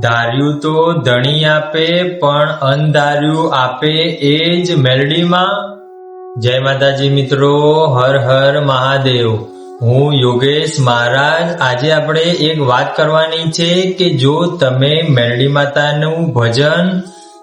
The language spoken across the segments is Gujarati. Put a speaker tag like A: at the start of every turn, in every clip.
A: ધાર્યું તો ધણી આપે પણ અનધાર્યું આપે એ જ મેલડીમાં। જય માતાજી મિત્રો, હર હર મહાદેવ। હું યોગેશ મહારાજ। આજે આપણે એક વાત કરવાની છે કે જો તમે મેલડી માતાનું ભજન,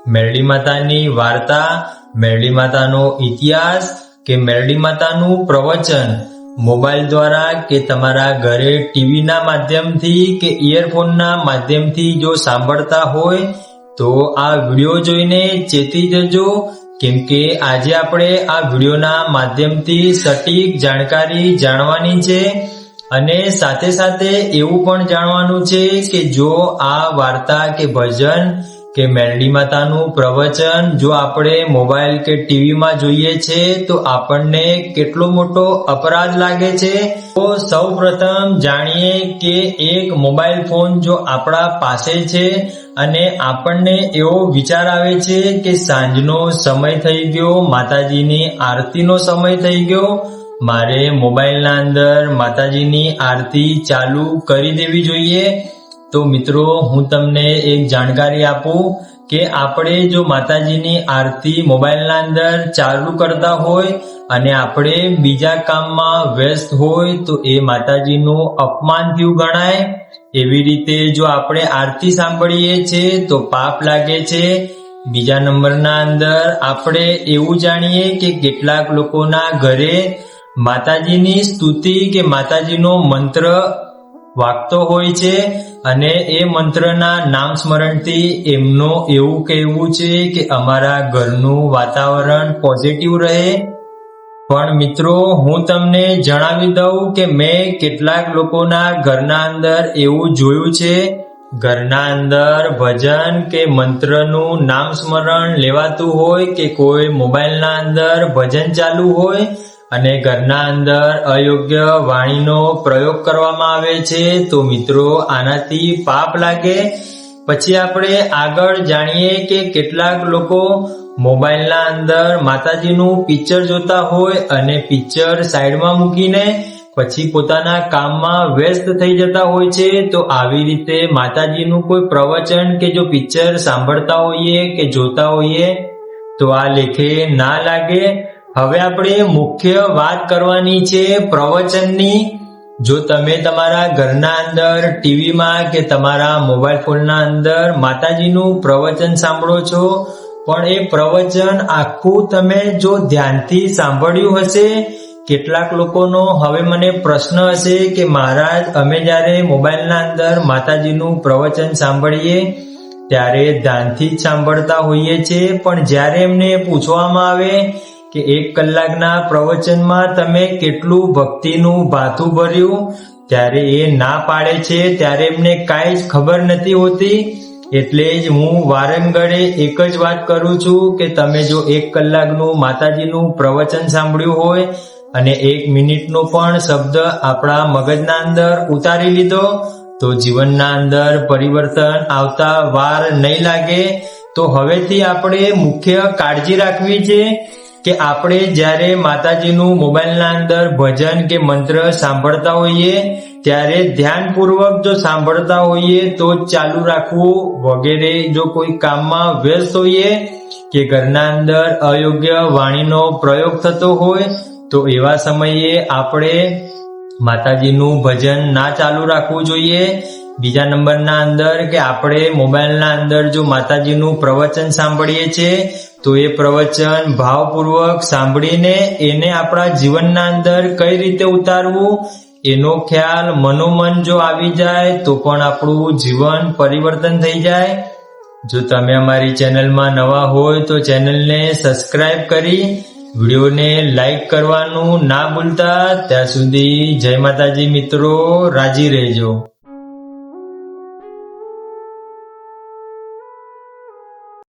A: મેલડી માતાની વાર્તા, મેલડી માતાનો ઇતિહાસ કે મેલડી માતાનું પ્રવચન મોબાઈલ દ્વારા કે તમારા ઘરે ટીવીના માધ્યમથી કે ઇયરફોનના માધ્યમથી જો સાંભળતા હોય તો આ વિડીયો જોઈને ચેતી જજો, કેમ કે આજે આપણે આ વિડીયોના માધ્યમથી સટીક જાણકારી જાણવાની છે અને સાથે સાથે એવું પણ જાણવાનું છે કે જો આ વાર્તા કે ભજન કે મેલડી માતાનું પ્રવચન જો આપણે મોબાઈલ કે ટીવીમાં જોઈએ છે તો આપણને કેટલો મોટો અપરાધ લાગે છે। તો સૌપ્રથમ જાણીએ કે એક મોબાઈલ ફોન જો આપણા પાસે છે અને આપણને એવો વિચાર આવે છે કે સાંજનો સમય થઈ ગયો, માતાજીની આરતીનો સમય થઈ ગયો, મારે મોબાઈલના અંદર માતાજીની આરતી ચાલુ કરી દેવી જોઈએ। તો મિત્રો, હું તમને એક જાણકારી આપું કે આપણે જો માતાજીની આરતી મોબાઈલના અંદર ચાલુ કરતા હોય અને આપણે બીજા કામમાં વ્યસ્ત હોય તો એ માતાજીનું અપમાન થયું ગણાય। એવી રીતે જો આપણે આરતી સાંભળીએ છીએ તો પાપ લાગે છે। બીજા નંબરના અંદર આપણે એવું જાણીએ કે કેટલાક લોકોના ઘરે માતાજીની સ્તુતિ કે માતાજીનો મંત્ર વાગતો હોય છે અને એ મંત્રના નામ સ્મરણથી એમનું એવું કહેવું છે કે અમારા ઘરનું વાતાવરણ પોઝિટિવ રહે। પણ મિત્રો, હું તમને જણાવી દઉં કે મેં કેટલાક લોકોના ઘરના અંદર એવું જોયું છે, ઘરના અંદર ભજન કે મંત્રનું નામ સ્મરણ લેવાતું હોય કે કોઈ મોબાઈલના અંદર ભજન ચાલુ હોય અને ઘરના અંદર અયોગ્ય વાણીનો પ્રયોગ કરવામાં આવે છે તો મિત્રો આનાથી પાપ લાગે। પછી આપણે આગળ જાણીએ કે કેટલાક લોકો મોબાઈલના અંદર માતાજીનું પિક્ચર જોતા હોય અને પિક્ચર સાઈડમાં મૂકીને પછી પોતાના કામમાં વ્યસ્ત થઈ જતા હોય છે। તો આવી રીતે માતાજીનું કોઈ પ્રવચન કે જો પિક્ચર સાંભળતા હોઈએ કે જોતા હોઈએ તો આ લેખે ના લાગે। હવે આપણે મુખ્ય વાત કરવાની છે પ્રવચનની। જો તમે તમારા ઘરના અંદર ટીવીમાં કે તમારા મોબાઈલ ફોનના અંદર માતાજીનું પ્રવચન સાંભળો છો પણ એ પ્રવચન આખું તમે જો ધ્યાનથી સાંભળ્યું હશે, કેટલાક લોકોનો હવે મને પ્રશ્ન હશે કે મહારાજ, અમે જ્યારે મોબાઈલના અંદર માતાજીનું પ્રવચન સાંભળીએ ત્યારે ધ્યાનથી જ સાંભળતા હોઈએ છીએ, પણ જ્યારે એમને પૂછવામાં આવે કે 1 કલાકના પ્રવચનમાં તમે કેટલું ભક્તિનું ભાથું ભર્યું ત્યારે એ ના પાડે છે, ત્યારે એમને કાંઈ જ ખબર નથી હોતી। એટલે જ હું વારંગળે એક જ વાત કરું છું કે તમે જો 1 કલાકનું માતાજીનું પ્રવચન સાંભળ્યું હોય અને 1 મિનિટનો પણ શબ્દ આપણા મગજના અંદર ઉતારી લીધો તો જીવનના અંદર પરિવર્તન આવતા વાર નહીં લાગે। તો હવેથી આપણે મુખ્ય કાળજી રાખવી છે કે આપણે જ્યારે માતાજીનું મોબાઈલના અંદર ભજન કે મંત્ર સાંભળતા હોઈએ ત્યારે ધ્યાનપૂર્વક જો સાંભળતા હોઈએ તો જ ચાલુ રાખવું, વગેરે જો કોઈ કામમાં વ્યસ્ત હોઈએ કે ઘરના અંદર અયોગ્ય વાણીનો પ્રયોગ થતો હોય તો એવા સમયે આપણે માતાજીનું ભજન ના ચાલુ રાખવું જોઈએ। બીજા નંબરના અંદર કે આપણે મોબાઈલના અંદર જો માતાજીનું પ્રવચન સાંભળીએ છીએ તો એ પ્રવચન ભાવપૂર્વક સાંભળીને એને આપણા જીવનના અંદર કઈ રીતે ઉતારવું એનો ખ્યાલ મનોમન જો આવી જાય તો પણ આપણું જીવન પરિવર્તન થઈ જાય। જો તમે અમારી ચેનલમાં નવા હોય તો ચેનલને સબસ્ક્રાઇબ કરી વિડીયોને લાઈક કરવાનું ના ભૂલતા। ત્યાં સુધી જય માતાજી મિત્રો, રાજી રહેજો।